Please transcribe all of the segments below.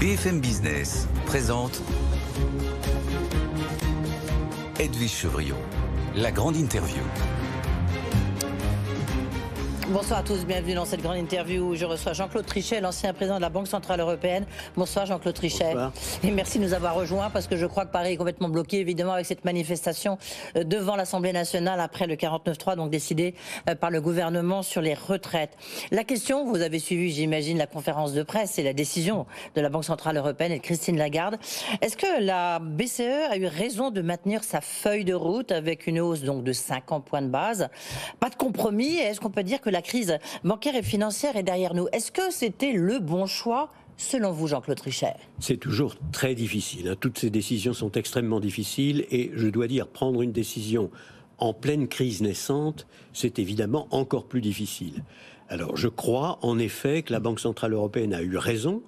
BFM Business présente Edwige Chevrillon, la grande interview. Bonsoir à tous, bienvenue dans cette grande interview où je reçois Jean-Claude Trichet, l'ancien président de la Banque Centrale Européenne. Bonsoir Jean-Claude Trichet. Bonsoir. Et merci de nous avoir rejoints parce que je crois que Paris est complètement bloqué évidemment avec cette manifestation devant l'Assemblée nationale après le 49.3, donc décidé par le gouvernement sur les retraites. La question, vous avez suivi j'imagine la conférence de presse et la décision de la Banque Centrale Européenne et de Christine Lagarde. Est-ce que la BCE a eu raison de maintenir sa feuille de route avec une hausse donc de 50 points de base? Pas de compromis, est-ce qu'on peut dire que la crise bancaire et financière est derrière nous? Est-ce que c'était le bon choix selon vous, Jean-Claude Trichet? C'est toujours très difficile. Toutes ces décisions sont extrêmement difficiles et je dois dire, prendre une décision en pleine crise naissante, c'est évidemment encore plus difficile. Alors je crois en effet que la Banque Centrale Européenne a eu raison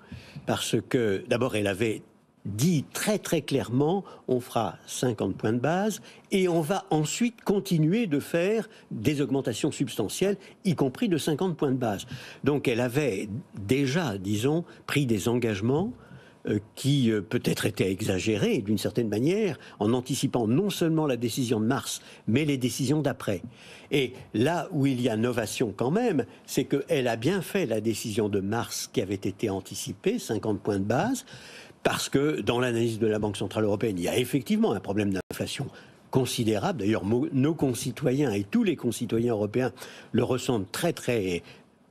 parce que d'abord elle avait dit très très clairement, on fera 50 points de base et on va ensuite continuer de faire des augmentations substantielles, y compris de 50 points de base. Donc elle avait déjà, disons, pris des engagements qui peut-être étaient exagérés d'une certaine manière, en anticipant non seulement la décision de mars, mais les décisions d'après. Et là où il y a novation quand même, c'est qu'elle a bien fait la décision de mars qui avait été anticipée, 50 points de base, parce que dans l'analyse de la Banque Centrale Européenne, il y a effectivement un problème d'inflation considérable. D'ailleurs, nos concitoyens et tous les concitoyens européens le ressentent très très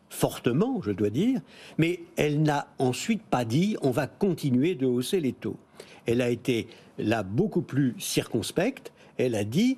fortement, je dois dire. Mais elle n'a ensuite pas dit on va continuer de hausser les taux. Elle a été là beaucoup plus circonspecte. Elle a dit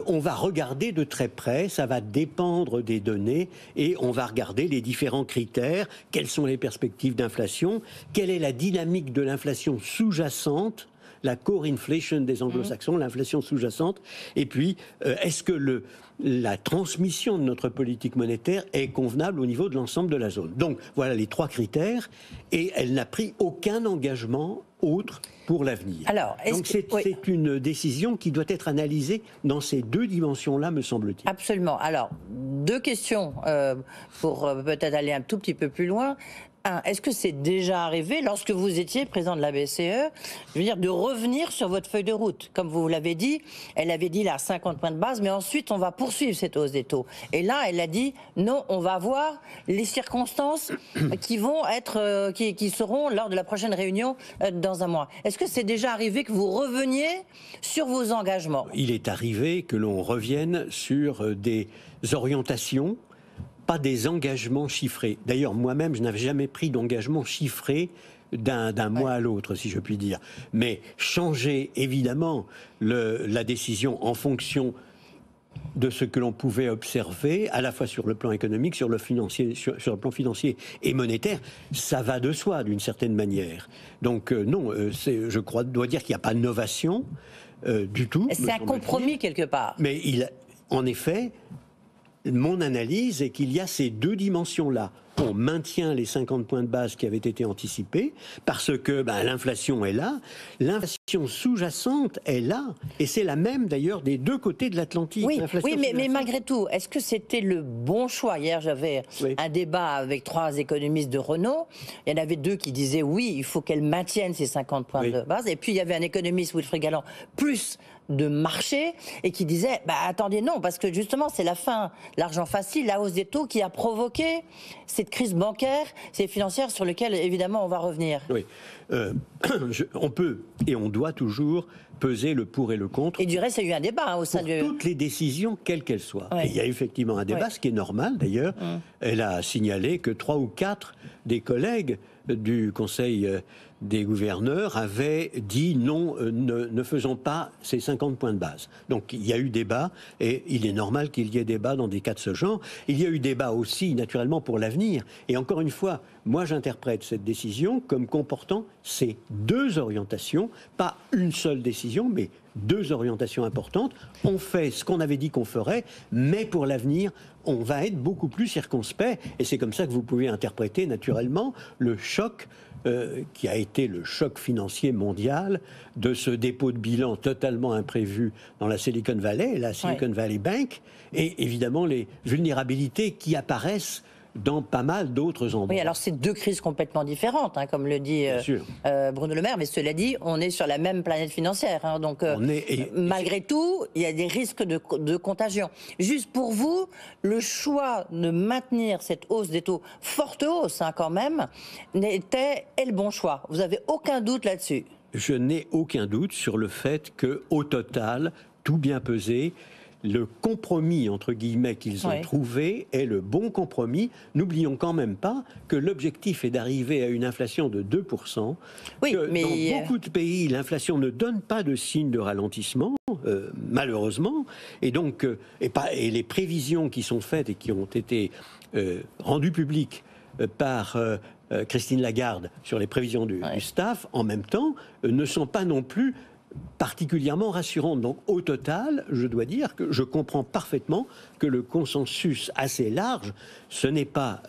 on va regarder de très près, ça va dépendre des données et on va regarder les différents critères, quelles sont les perspectives d'inflation, quelle est la dynamique de l'inflation sous-jacente, la core inflation des anglo-saxons, l'inflation sous-jacente, et puis est-ce que la transmission de notre politique monétaire est convenable au niveau de l'ensemble de la zone. Donc voilà les trois critères et elle n'a pris aucun engagement autre pour l'avenir. Alors, donc c'est une décision qui doit être analysée dans ces deux dimensions-là, me semble-t-il. Absolument. Alors, deux questions pour peut-être aller un tout petit peu plus loin. Est-ce que c'est déjà arrivé, lorsque vous étiez président de la BCE, je veux dire, de revenir sur votre feuille de route? Comme vous l'avez dit, elle avait dit là 50 points de base, mais ensuite on va poursuivre cette hausse des taux. Et là, elle a dit non, on va voir les circonstances qui vont être, qui seront lors de la prochaine réunion dans un mois. Est-ce que c'est déjà arrivé que vous reveniez sur vos engagements? Il est arrivé que l'on revienne sur des orientations, pas des engagements chiffrés. D'ailleurs, moi-même, je n'avais jamais pris d'engagement chiffré d'un mois à l'autre, si je puis dire. Mais changer, évidemment, la décision en fonction de ce que l'on pouvait observer, à la fois sur le plan économique, sur le plan financier et monétaire, ça va de soi, d'une certaine manière. Donc, non, je dois dire qu'il n'y a pas de novation du tout. C'est un compromis, quelque part. Mais en effet, mon analyse est qu'il y a ces deux dimensions-là. On maintient les 50 points de base qui avaient été anticipés parce que l'inflation est là, l'inflation sous-jacente est là, et c'est la même d'ailleurs des deux côtés de l'Atlantique. Oui, mais malgré tout, est-ce que c'était le bon choix? Hier, j'avais un débat avec 3 économistes de Renault. Il y en avait 2 qui disaient oui, il faut qu'elle maintienne ses 50 points de base, et puis il y avait un économiste, Wilfried Galland, plus de marché, et qui disait attendez, non, parce que justement c'est la fin, l'argent facile, la hausse des taux qui a provoqué cette crise bancaire, c'est financière sur laquelle évidemment on va revenir. Oui, on peut et on doit toujours peser le pour et le contre. Et du reste, il y a eu un débat au sein de toutes les décisions, quelles qu'elles soient. Et il y a effectivement un débat, ce qui est normal d'ailleurs. Elle a signalé que 3 ou 4 des collègues du Conseil des gouverneurs avaient dit non, ne faisons pas ces 50 points de base. Donc il y a eu débat, et il est normal qu'il y ait débat dans des cas de ce genre. Il y a eu débat aussi, naturellement, pour l'avenir. Et encore une fois, moi j'interprète cette décision comme comportant ces deux orientations, pas une seule décision, mais 2 orientations importantes. On fait ce qu'on avait dit qu'on ferait, mais pour l'avenir, on va être beaucoup plus circonspect. Et c'est comme ça que vous pouvez interpréter naturellement le choc qui a été le choc financier mondial de ce dépôt de bilan totalement imprévu dans la Silicon Valley, la Silicon Valley Bank, et évidemment les vulnérabilités qui apparaissent dans pas mal d'autres endroits. Oui, alors c'est deux crises complètement différentes, hein, comme le dit Bruno Le Maire, mais cela dit, on est sur la même planète financière. Hein, donc, malgré tout, il y a des risques de contagion. Juste pour vous, le choix de maintenir cette hausse des taux, forte hausse hein, quand même, était le bon choix. Vous n'avez aucun doute là-dessus? Je n'ai aucun doute sur le fait qu'au total, tout bien pesé, le compromis, entre guillemets, qu'ils ont trouvé est le bon compromis. N'oublions quand même pas que l'objectif est d'arriver à une inflation de 2%. Oui, mais dans beaucoup de pays, l'inflation ne donne pas de signe de ralentissement, malheureusement. Et donc, et les prévisions qui sont faites et qui ont été rendues publiques par Christine Lagarde sur les prévisions du staff, en même temps, ne sont pas non plus particulièrement rassurante. Donc au total, je dois dire que je comprends parfaitement que le consensus assez large, ce n'est pas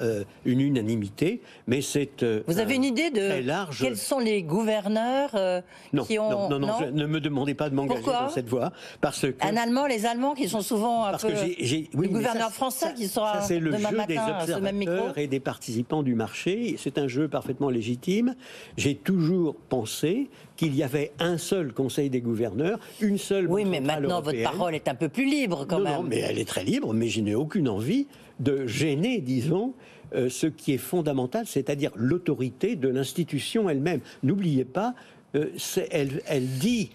une unanimité, mais c'est vous avez une idée de large. Quels sont les gouverneurs qui ont... Non, ne me demandez pas de m'engager dans cette voie. Parce que... les Allemands qui sont souvent un peu... le gouverneur français qui sera c'est le demain jeu matin des à ce même micro. observateurs et des participants du marché. C'est un jeu parfaitement légitime. J'ai toujours pensé qu'il y avait un seul Conseil des gouverneurs, une seule Oui, mais centrale maintenant européenne. Votre parole est un peu plus libre quand même. Non, mais elle est très libre, mais je n'ai aucune envie de gêner, disons, ce qui est fondamental, c'est-à-dire l'autorité de l'institution elle-même. N'oubliez pas, elle dit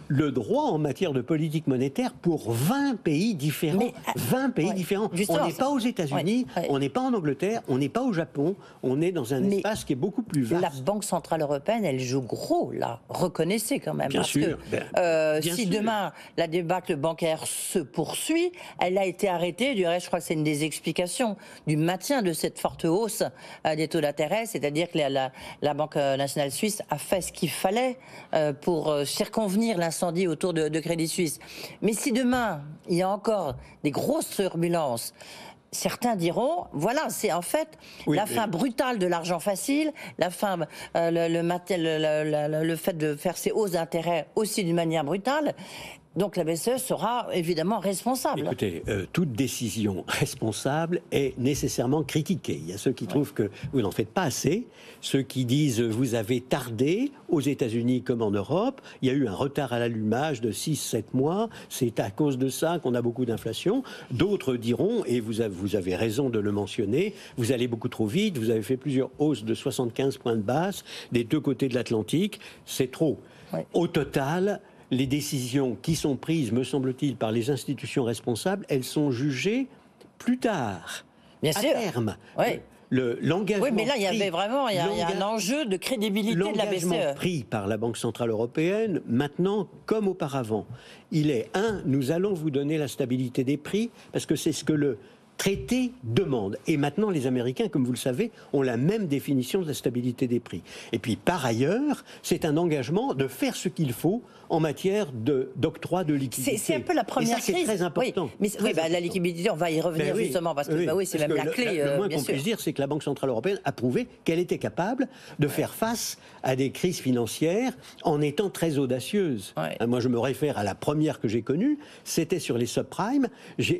le droit en matière de politique monétaire pour 20 pays différents. Mais, 20 pays différents. Justement, on n'est pas aux États-Unis, on n'est pas en Angleterre, on n'est pas au Japon, on est dans un espace qui est beaucoup plus vaste. La Banque Centrale Européenne, elle joue gros, là. Reconnaissez quand même. Bien parce sûr. Que, si demain, la débâcle bancaire se poursuit, elle a été arrêtée. Du reste, je crois que c'est une des explications du maintien de cette forte hausse des taux d'intérêt. C'est-à-dire que la Banque nationale suisse a fait ce qu'il fallait pour circonvenir l'incendie autour de Crédit Suisse. Mais si demain, il y a encore des grosses turbulences, certains diront, voilà, c'est en fait la fin brutale de l'argent facile, la fin, le fait de faire ces hausses d'intérêt aussi d'une manière brutale. Donc la BCE sera évidemment responsable. Écoutez, toute décision responsable est nécessairement critiquée. Il y a ceux qui trouvent que vous n'en faites pas assez, ceux qui disent vous avez tardé aux États-Unis comme en Europe, il y a eu un retard à l'allumage de 6-7 mois, c'est à cause de ça qu'on a beaucoup d'inflation. D'autres diront, et vous avez raison de le mentionner, vous allez beaucoup trop vite, vous avez fait plusieurs hausses de 75 points de base des deux côtés de l'Atlantique, c'est trop. Au total, les décisions qui sont prises, me semble-t-il, par les institutions responsables, elles sont jugées plus tard, à terme. L'engagement mais là, il y avait vraiment il y a un enjeu de crédibilité de la BCE. L'engagement pris par la Banque Centrale Européenne, maintenant comme auparavant, il est nous allons vous donner la stabilité des prix, parce que c'est ce que le traité demande. Et maintenant, les Américains, comme vous le savez, ont la même définition de la stabilité des prix. Et puis, par ailleurs, c'est un engagement de faire ce qu'il faut en matière d'octroi de liquidité. C'est un peu la première crise. C'est très important. La liquidité, on va y revenir justement, parce que c'est même la clé. Le moins qu'on puisse dire, c'est que la Banque Centrale Européenne a prouvé qu'elle était capable de faire face à des crises financières en étant très audacieuse. Moi, je me réfère à la première que j'ai connue, c'était sur les subprimes.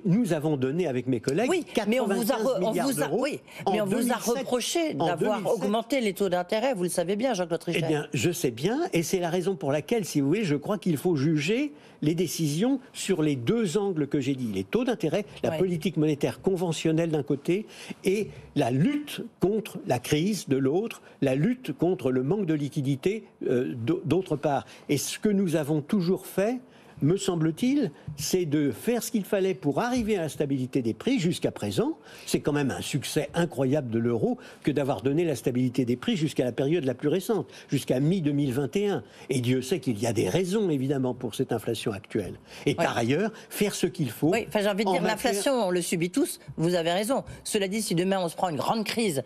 Nous avons donné avec mes collègues 95 milliards d'euros. Mais on vous a reproché d'avoir augmenté les taux d'intérêt, vous le savez bien, Jean-Claude Trichet. Eh bien, je sais bien, et c'est la raison pour laquelle, si vous voulez, je crois qu'il faut juger les décisions sur les deux angles que j'ai dit. Les taux d'intérêt, la politique monétaire conventionnelle d'un côté, et la lutte contre la crise de l'autre, la lutte contre le manque de liquidité d'autre part. Et ce que nous avons toujours fait, me semble-t-il, c'est de faire ce qu'il fallait pour arriver à la stabilité des prix jusqu'à présent. C'est quand même un succès incroyable de l'euro que d'avoir donné la stabilité des prix jusqu'à la période la plus récente, jusqu'à mi-2021. Et Dieu sait qu'il y a des raisons, évidemment, pour cette inflation actuelle. Et par ailleurs, faire ce qu'il faut... Oui, j'ai envie de dire, l'inflation, on le subit tous, vous avez raison. Cela dit, si demain on se prend une grande crise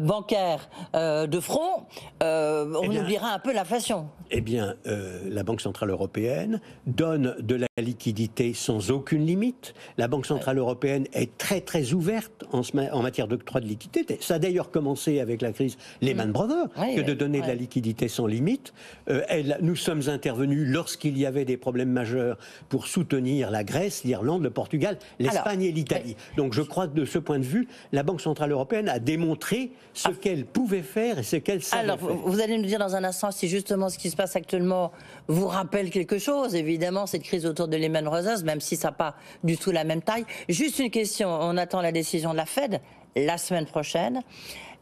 bancaire de front, on oubliera un peu l'inflation. Eh bien, la Banque Centrale Européenne donne donne de la liquidité sans aucune limite. La Banque Centrale Européenne est très très ouverte en matière d'octroi de liquidité. Ça a d'ailleurs commencé avec la crise Lehman Brothers, que de donner de la liquidité sans limite. Nous sommes intervenus lorsqu'il y avait des problèmes majeurs pour soutenir la Grèce, l'Irlande, le Portugal, l'Espagne et l'Italie. Donc je crois que de ce point de vue, la Banque Centrale Européenne a démontré ce qu'elle pouvait faire et ce qu'elle savait faire. Vous allez nous dire dans un instant si justement ce qui se passe actuellement vous rappelle quelque chose. Évidemment, cette crise autour de Lehman Brothers, même si ça n'a pas du tout la même taille. Juste une question, on attend la décision de la Fed la semaine prochaine.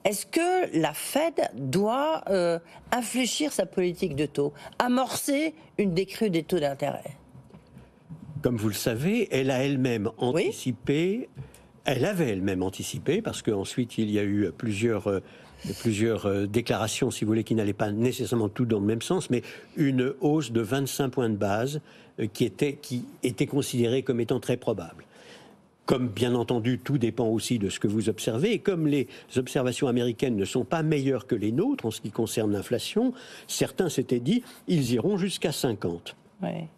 Est-ce que la Fed doit infléchir sa politique de taux, amorcer une décrue des taux d'intérêt? Comme vous le savez, elle a elle-même anticipé, elle avait elle-même anticipé, parce qu'ensuite il y a eu plusieurs déclarations, si vous voulez, qui n'allaient pas nécessairement tout dans le même sens, mais une hausse de 25 points de base qui était considérée comme étant très probable. Comme bien entendu, tout dépend aussi de ce que vous observez, et comme les observations américaines ne sont pas meilleures que les nôtres en ce qui concerne l'inflation, certains s'étaient dit, ils iront jusqu'à 50. Ouais.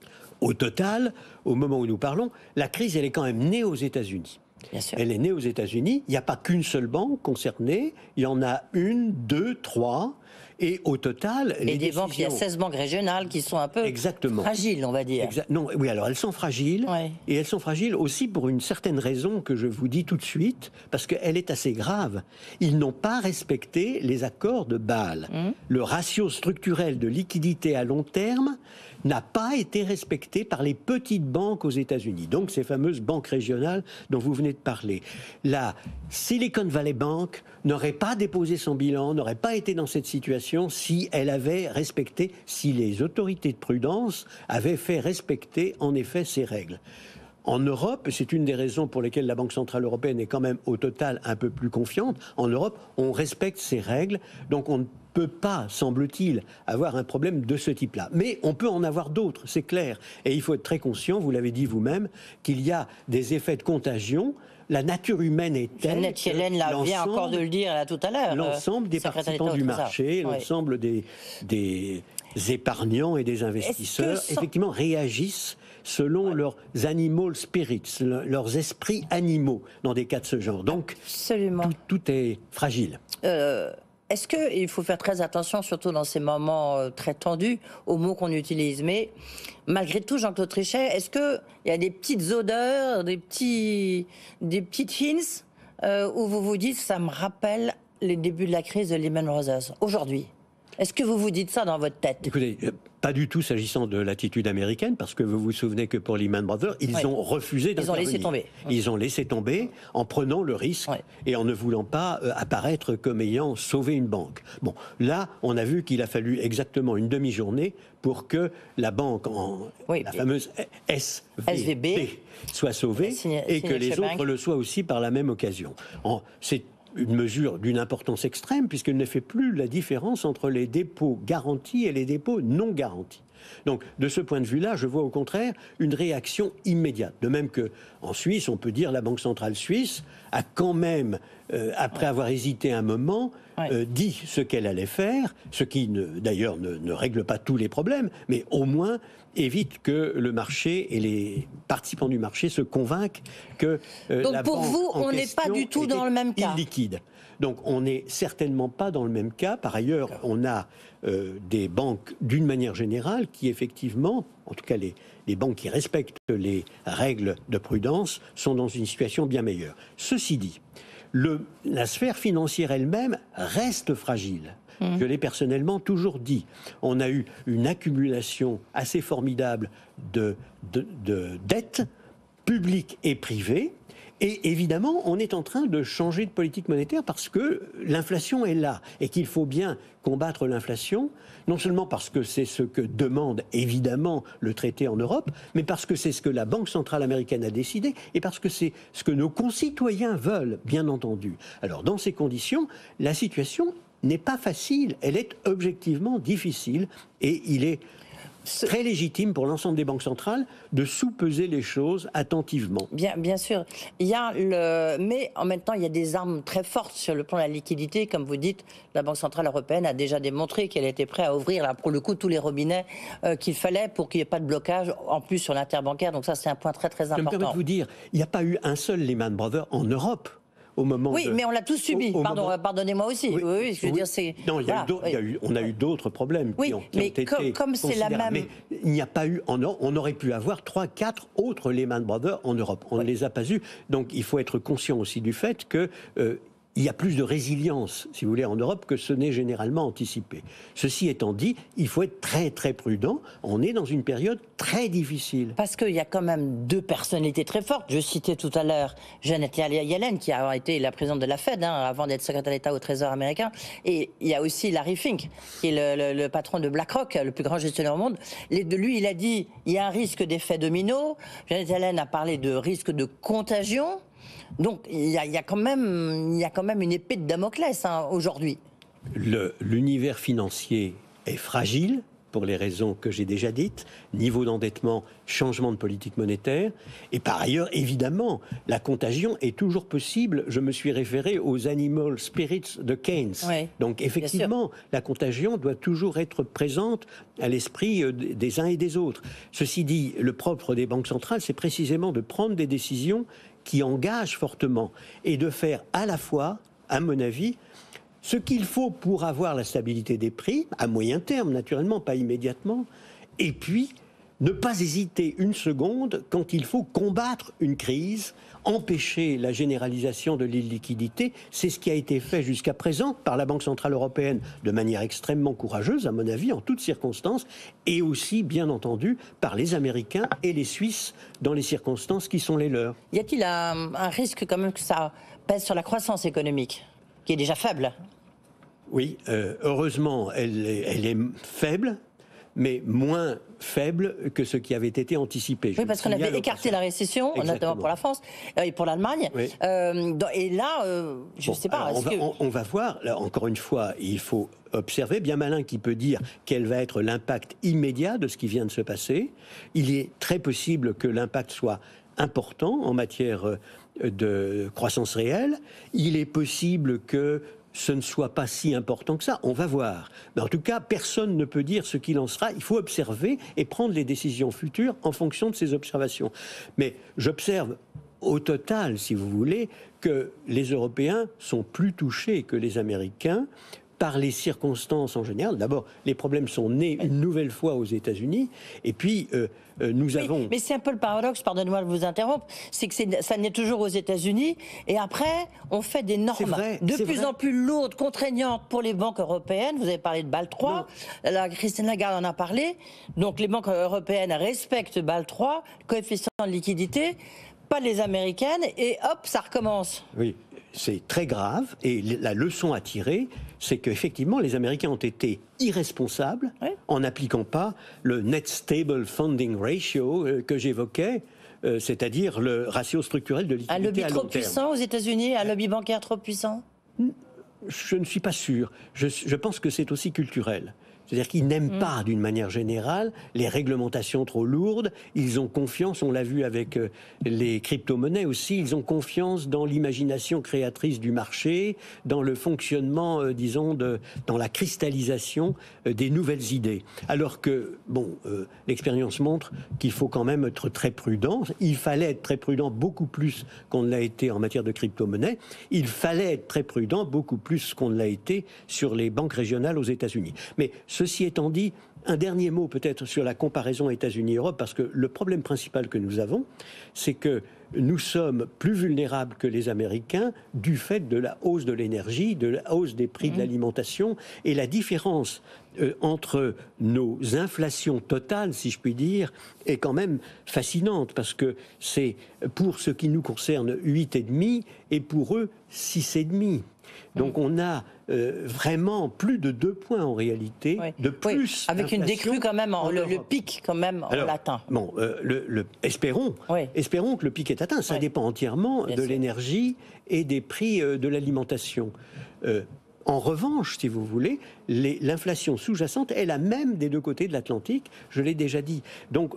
Au total, au moment où nous parlons, la crise, elle est quand même née aux États-Unis. Elle est née aux États-Unis. Il n'y a pas qu'une seule banque concernée. Il y en a une, deux, trois. Et au total, et des banques, il y a 16 banques régionales qui sont un peu fragiles, on va dire. Non, oui, alors elles sont fragiles. Ouais. Et elles sont fragiles aussi pour une certaine raison que je vous dis tout de suite, parce qu'elle est assez grave. Ils n'ont pas respecté les accords de Bâle. Le ratio structurel de liquidité à long terme n'a pas été respecté par les petites banques aux États-Unis. Donc ces fameuses banques régionales dont vous venez de parler. La Silicon Valley Bank n'aurait pas déposé son bilan, n'aurait pas été dans cette situation si elle avait respecté, si les autorités de prudence avaient fait respecter en effet ces règles. En Europe, c'est une des raisons pour lesquelles la Banque Centrale Européenne est quand même au total un peu plus confiante. En Europe, on respecte ces règles, donc on ne peut pas, semble-t-il, avoir un problème de ce type-là. Mais on peut en avoir d'autres, c'est clair. Et il faut être très conscient, vous l'avez dit vous-même, qu'il y a des effets de contagion. La nature humaine est telle Jeannette Yellen vient encore de le dire là, tout à l'heure. L'ensemble des participants du marché, l'ensemble des épargnants et des investisseurs, effectivement, réagissent selon leurs animal spirits, leurs esprits animaux, dans des cas de ce genre. Donc, tout est fragile. Est-ce qu'il faut faire très attention, surtout dans ces moments très tendus, aux mots qu'on utilise? Mais malgré tout, Jean-Claude Trichet, est-ce qu'il y a des petites odeurs, des petites hints où vous vous dites « ça me rappelle les débuts de la crise de Lehman Brothers » aujourd'hui? Est-ce que vous vous dites ça dans votre tête? Écoutez, pas du tout s'agissant de l'attitude américaine, parce que vous vous souvenez que pour Lehman Brothers, ils ont refusé d'intervenir. Ils ont laissé tomber. Ils ont laissé tomber en prenant le risque et en ne voulant pas apparaître comme ayant sauvé une banque. Bon, là, on a vu qu'il a fallu exactement une demi-journée pour que la banque, la fameuse SVB, soit sauvée et que les autres le soient aussi par la même occasion. C'est une mesure d'une importance extrême, puisqu'elle ne fait plus la différence entre les dépôts garantis et les dépôts non garantis. Donc, de ce point de vue-là, je vois au contraire une réaction immédiate. De même qu'en Suisse, on peut dire la Banque centrale suisse a quand même, après avoir hésité un moment, dit ce qu'elle allait faire, ce qui d'ailleurs ne règle pas tous les problèmes, mais au moins évite que le marché et les participants du marché se convainquent que donc pour vous, on n'est pas du tout dans le même cas. Illiquide. Donc on n'est certainement pas dans le même cas. Par ailleurs, on a des banques d'une manière générale qui effectivement, en tout cas les banques qui respectent les règles de prudence, sont dans une situation bien meilleure. Ceci dit, la sphère financière elle-même reste fragile. Je l'ai personnellement toujours dit. On a eu une accumulation assez formidable de dettes publiques et privées. Et évidemment, on est en train de changer de politique monétaire parce que l'inflation est là et qu'il faut bien combattre l'inflation, non seulement parce que c'est ce que demande évidemment le traité en Europe, mais parce que c'est ce que la Banque centrale américaine a décidé et parce que c'est ce que nos concitoyens veulent, bien entendu. Alors, dans ces conditions, la situation n'est pas facile, elle est objectivement difficile et il est très légitime pour l'ensemble des banques centrales de sous-peser les choses attentivement. Bien sûr. Mais en même temps, il y a des armes très fortes sur le plan de la liquidité. Comme vous dites, la Banque Centrale Européenne a déjà démontré qu'elle était prête à ouvrir, là, pour le coup, tous les robinets qu'il fallait pour qu'il n'y ait pas de blocage, en plus sur l'interbancaire. Donc ça, c'est un point très, très important. Je me permets de vous dire, il n'y a pas eu un seul Lehman Brothers en Europe. Oui, mais on l'a tous subi. Pardonnez-moi aussi. Oui, je veux dire, c'est. Non, on a eu d'autres problèmes qui ont été comme c'est la même. Mais il n'y a pas eu. On aurait pu avoir 3, 4 autres Lehman Brothers en Europe. On ne les a pas eus. Donc il faut être conscient aussi du fait que. Il y a plus de résilience, si vous voulez, en Europe que ce n'est généralement anticipé. Ceci étant dit, il faut être très très prudent. On est dans une période très difficile. Parce qu'il y a quand même deux personnalités très fortes. Je citais tout à l'heure Janet Yellen, qui a été la présidente de la Fed, avant d'être secrétaire d'État au Trésor américain. Et il y a aussi Larry Fink, qui est le patron de BlackRock, le plus grand gestionnaire au monde. Lui, il a dit il y a un risque d'effet domino. Janet Yellen a parlé de risque de contagion. Donc il y a quand même une épée de Damoclès aujourd'hui. L'univers financier est fragile pour les raisons que j'ai déjà dites, niveau d'endettement, changement de politique monétaire, et par ailleurs, évidemment, la contagion est toujours possible. Je me suis référé aux animal spirits de Keynes. Oui, donc effectivement, la contagion doit toujours être présente à l'esprit des uns et des autres. Ceci dit, le propre des banques centrales, c'est précisément de prendre des décisions qui engagent fortement et de faire à la fois, à mon avis, ce qu'il faut pour avoir la stabilité des prix, à moyen terme naturellement, pas immédiatement, et puis ne pas hésiter une seconde quand il faut combattre une crise, empêcher la généralisation de l'illiquidité. C'est ce qui a été fait jusqu'à présent par la Banque Centrale Européenne de manière extrêmement courageuse, à mon avis, en toutes circonstances, et aussi, bien entendu, par les Américains et les Suisses dans les circonstances qui sont les leurs. Y a-t-il un risque quand même que ça pèse sur la croissance économique, qui est déjà faible ? Oui, heureusement, elle est faible, mais moins faible que ce qui avait été anticipé. Oui, parce qu'on avait écarté la récession, notamment pour la France et pour l'Allemagne. Oui. Et là, je ne sais pas. On va voir, là, encore une fois, il faut observer, bien malin qui peut dire quel va être l'impact immédiat de ce qui vient de se passer. Il est très possible que l'impact soit important en matière de croissance réelle. Il est possible que ce ne soit pas si important que ça. On va voir. Mais en tout cas, personne ne peut dire ce qu'il en sera. Il faut observer et prendre les décisions futures en fonction de ces observations. Mais j'observe au total, si vous voulez, que les Européens sont plus touchés que les Américains par les circonstances en général. D'abord, les problèmes sont nés une nouvelle fois aux États-Unis, et puis nous avons... Mais c'est un peu le paradoxe, pardonnez-moi de vous interrompre, c'est que ça naît toujours aux États-Unis, et après, on fait des normes de plus en plus lourdes, contraignantes pour les banques européennes. Vous avez parlé de Bâle III, Christine Lagarde en a parlé, donc les banques européennes respectent Bâle III, coefficient de liquidité, pas les américaines, et hop, ça recommence. Oui. C'est très grave, et la leçon à tirer, c'est qu'effectivement, les Américains ont été irresponsables en n'appliquant pas le Net Stable Funding Ratio que j'évoquais, c'est-à-dire le ratio structurel de liquidité à long terme. Un lobby trop puissant aux États-Unis, un lobby bancaire trop puissant ? Je ne suis pas sûr. Je pense que c'est aussi culturel. C'est-à-dire qu'ils n'aiment pas, d'une manière générale, les réglementations trop lourdes. Ils ont confiance, on l'a vu avec les crypto-monnaies aussi, ils ont confiance dans l'imagination créatrice du marché, dans le fonctionnement, disons, dans la cristallisation des nouvelles idées. Alors que, l'expérience montre qu'il faut quand même être très prudent. Il fallait être très prudent beaucoup plus qu'on ne l'a été en matière de crypto-monnaies. Il fallait être très prudent beaucoup plus qu'on ne l'a été sur les banques régionales aux États-Unis. Mais ceci étant dit, un dernier mot peut-être sur la comparaison États-Unis-Europe, parce que le problème principal que nous avons, c'est que nous sommes plus vulnérables que les Américains du fait de la hausse de l'énergie, de la hausse des prix de l'alimentation, et la différence entre nos inflations totales, si je puis dire, est quand même fascinante, parce que c'est, pour ce qui nous concerne, 8,5, et pour eux, 6,5. Donc on a vraiment plus de 2 points en réalité de plus. Avec une décrue quand même, le pic quand même, on l'atteint. Bon, espérons que le pic est atteint. Ça dépend entièrement de l'énergie et des prix de l'alimentation. En revanche, si vous voulez, l'inflation sous-jacente est la même des deux côtés de l'Atlantique, je l'ai déjà dit. Donc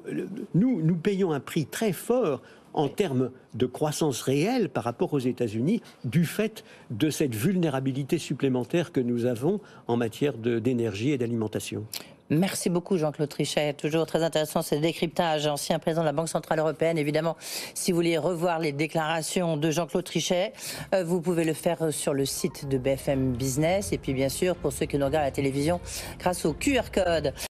nous payons un prix très fort en termes de croissance réelle par rapport aux États-Unis, du fait de cette vulnérabilité supplémentaire que nous avons en matière d'énergie et d'alimentation. Merci beaucoup Jean-Claude Trichet, toujours très intéressant ce décryptage, ancien président de la Banque Centrale Européenne. Évidemment, si vous voulez revoir les déclarations de Jean-Claude Trichet, vous pouvez le faire sur le site de BFM Business et puis bien sûr pour ceux qui nous regardent à la télévision grâce au QR code.